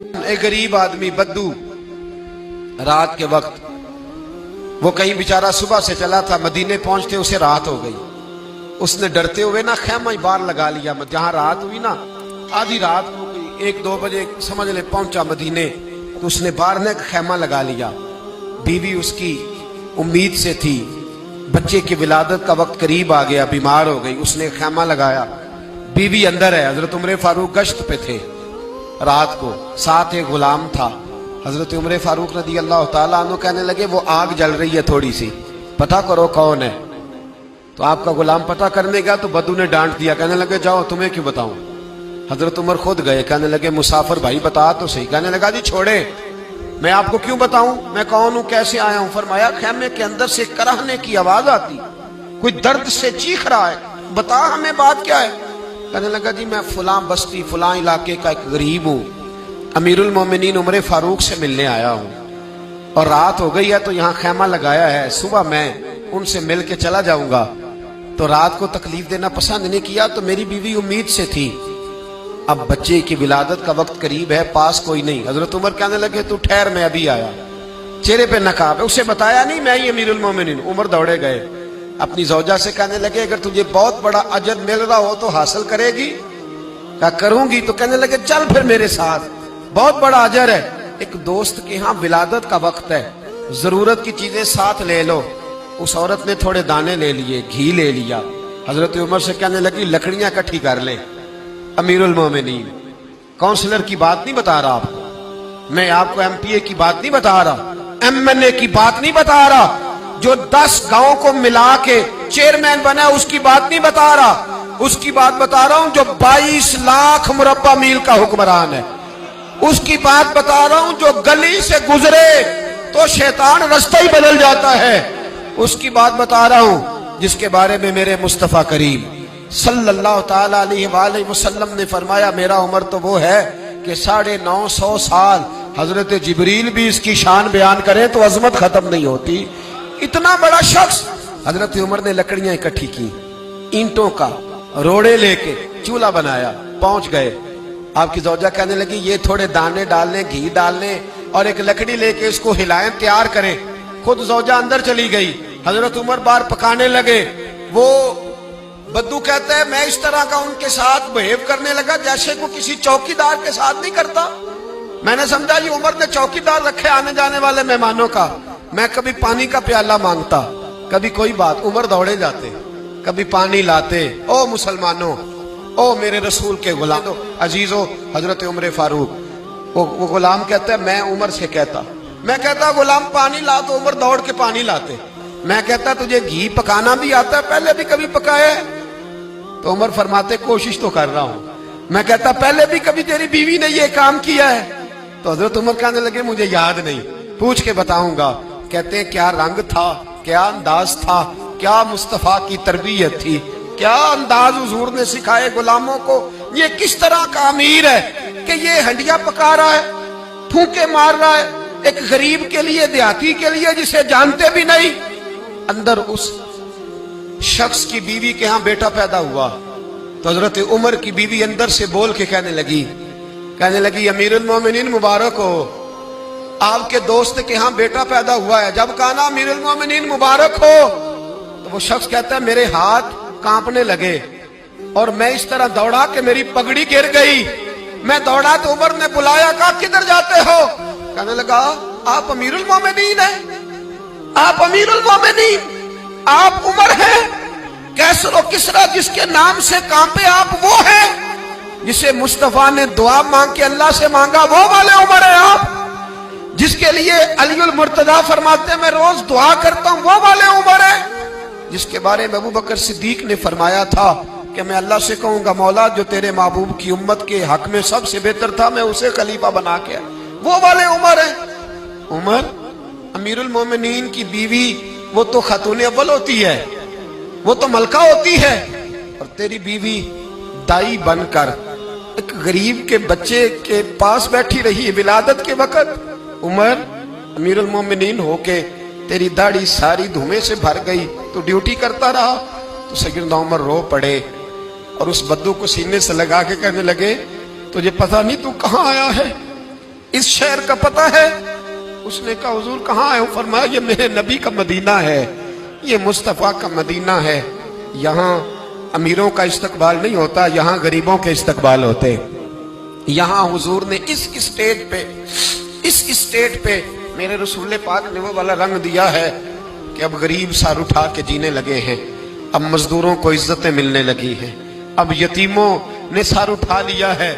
एक गरीब आदमी बद्दू रात के वक्त वो कहीं बेचारा सुबह से चला था, मदीने पहुंचते उसे रात हो गई। उसने डरते हुए ना खैमा बार लगा लिया। जहां रात हुई ना, आधी रात हो गई, 1-2 बजे समझ ले पहुंचा मदीने, तो उसने बाहर ने खैमा लगा लिया। बीवी उसकी उम्मीद से थी, बच्चे की विलादत का वक्त करीब आ गया, बीमार हो गई, उसने खैमा लगाया। बीवी अंदर है, हजरत उमर फारूक गश्त पे थे रात को, साथ एक गुलाम था। हजरत उमर फारूक रदी अल्लाह ताला अन्हु कहने लगे वो आग जल रही है थोड़ी सी, पता करो कौन है। तो आपका गुलाम पता करने गया तो बद्दू ने डांट दिया, कहने लगे जाओ तुम्हें क्यों बताऊं। हजरत उमर खुद गए, कहने लगे मुसाफिर भाई बता तो सही। कहने लगा जी छोड़े, मैं आपको क्यों बताऊं, मैं कौन हूं, कैसे आया हूं। फरमाया खैमे के अंदर से कराहने की आवाज आती, कोई दर्द से चीख रहा है, बता हमें बात क्या है। कहने लगा जी मैं फलां बस्ती फलां इलाके का एक गरीब हूं, अमीरुल मोमिनीन उमर फारूक से मिलने आया हूं और रात हो गई है तो यहाँ खैमा लगाया है, सुबह मैं उनसे मिल के चला जाऊंगा। तो रात को तकलीफ देना पसंद नहीं किया, तो मेरी बीवी उम्मीद से थी, अब बच्चे की विलादत का वक्त करीब है, पास कोई नहीं। हजरत उमर कहने लगे तू ठहर, मैं अभी आया। चेहरे पे नकाब है, उसे बताया नहीं मैं ही अमीरुल मोमिनीन। उमर दौड़े गए, अपनी जौजा से कहने लगे अगर तुझे बहुत बड़ा अजर मिल रहा हो तो हासिल करेगी। क्या करूंगी। तो कहने लगे चल फिर मेरे साथ, बहुत बड़ा अजर है। एक दोस्त के यहाँ विलादत का वक्त है, जरूरत की चीजें साथ ले लो। उस औरत ने थोड़े दाने ले लिए, घी ले लिया। हजरत उमर से कहने लगी लकड़ियां इकट्ठी कर ले। अमीरुल मोमिनीन, काउंसलर की बात नहीं बता रहा आपको, मैं आपको एमपीए की बात नहीं बता रहा, एमएनए की बात नहीं बता रहा, जो 10 गांवों को मिला के चेयरमैन बना उसकी बात नहीं बता रहा, उसकी बात बता रहा हूं जो 22 लाख मुरब्बा मील का हुक्मरान है। उसकी बात बता रहा हूं जो गली से गुजरे तो शैतान रास्ता ही बदल जाता है। उसकी बात बता रहा हूं जिसके बारे में मेरे मुस्तफा करीम सल्लल्लाहु ताला अलैहि वसल्लम ने फरमाया मेरा उम्र तो वो है कि 950 साल हजरत जिब्रील भी इसकी शान बयान करें तो अजमत खत्म नहीं होती। इतना बड़ा शख्स। हजरत उमर ने लकड़ियां इकट्ठी की, ईंटों का रोड़े लेके चूल्हा बनाया, पहुंच गए। आपकी जौजा कहने लगी ये थोड़े दाने डालने, घी डालने और एक लकड़ी लेके इसको हिलाएं, तैयार करें। खुद जौजा अंदर चली गई, हजरत उमर बाहर पकाने लगे। वो बद्दू कहता है मैं इस तरह का उनके साथ बिहेव करने लगा जैसे को किसी चौकीदार के साथ नहीं करता। मैंने समझा ये उमर ने चौकीदार रखे आने जाने वाले मेहमानों का। मैं कभी पानी का प्याला मांगता, कभी कोई बात, उमर दौड़े जाते, कभी पानी लाते। ओ मुसलमानों, ओ मेरे रसूल के गुलाम अजीजो, हजरत उमर फारूक। वो गुलाम कहता है मैं उमर से कहता, मैं कहता गुलाम पानी ला, तो उमर दौड़ के पानी लाते। मैं कहता तुझे घी पकाना भी आता है, पहले भी कभी पकाया है? तो उमर फरमाते कोशिश तो कर रहा हूं। मैं कहता पहले भी कभी तेरी बीवी ने ये काम किया है? तो हजरत उमर कहने लगे मुझे याद नहीं, पूछ के बताऊंगा। कहते हैं क्या रंग था, क्या अंदाज था, क्या मुस्तफा की तरबियत थी, क्या अंदाज हुजूर ने सिखाए गुलामों को। ये किस तरह का अमीर है कि ये हंडिया पका रहा है, फूंके मार रहा है एक गरीब के लिए, देहाती के लिए जिसे जानते भी नहीं। अंदर उस शख्स की बीवी के यहाँ बेटा पैदा हुआ तो हजरत उमर की बीवी अंदर से बोल के कहने लगी अमीरुल मोमिनीन मुबारक हो, आपके दोस्त के यहाँ बेटा पैदा हुआ है। जब कहा ना अमीरुल मोमिनीन मुबारक हो, तो वो शख्स कहता है मेरे हाथ कांपने लगे और मैं इस तरह दौड़ा कि मेरी पगड़ी गिर गई। मैं दौड़ा तो उमर ने बुलाया, कहा किधर जाते हो? कहने लगा आप अमीरुल मोमिनीन हैं, आप अमीरुल मोमिनीन, आप उमर हैं। कैसर किसरा जिसके नाम से कांपे आप वो हैं, जिसे मुस्तफा ने दुआ मांग के अल्लाह से मांगा वो वाले उमर हैं आप, जिसके लिए अलीउल मुर्तजा फरमाते मैं रोज दुआ करता हूं वो वाले उमर है, जिसके बारे में अबू बकर सिद्दीक ने फरमाया था कि मैं अल्लाह से कहूंगा मौला जो तेरे महबूब की उम्मत के हक में सबसे बेहतर था मैं उसे खलीफा बना के, वो वाले उमर है। उमर अमीरुल मोमिनीन की बीवी वो तो खातून अव्वल होती है, वो तो मलका होती है, और तेरी बीवी दाई बनकर एक गरीब के बच्चे के पास बैठी रही विलादत के वक्त। उमर अमीरुल मोमिनीन होके तेरी दाढ़ी सारी धुएं से भर गई, तो ड्यूटी करता रहा। तो सैयदना उमर रो पड़े और उस बद्दू को सीने से लगा के कहने लगे तुझे पता नहीं तू कहां आया है, اس شہر کا پتہ ہے؟ اس نے کہا حضور کہاں ہے؟ فرمایا یہ میرے نبی کا مدینہ ہے، یہ مصطفیٰ کا مدینہ ہے، یہاں امیروں کا استقبال نہیں ہوتا، یہاں غریبوں کے استقبال ہوتے۔ یہاں حضور نے اس اسٹیٹ پہ میرے رسول پاک نے وہ والا رنگ دیا ہے کہ اب غریب سر اٹھا کے جینے لگے ہیں، اب مزدوروں کو عزتیں ملنے لگی ہیں، اب یتیموں نے سر اٹھا لیا ہے،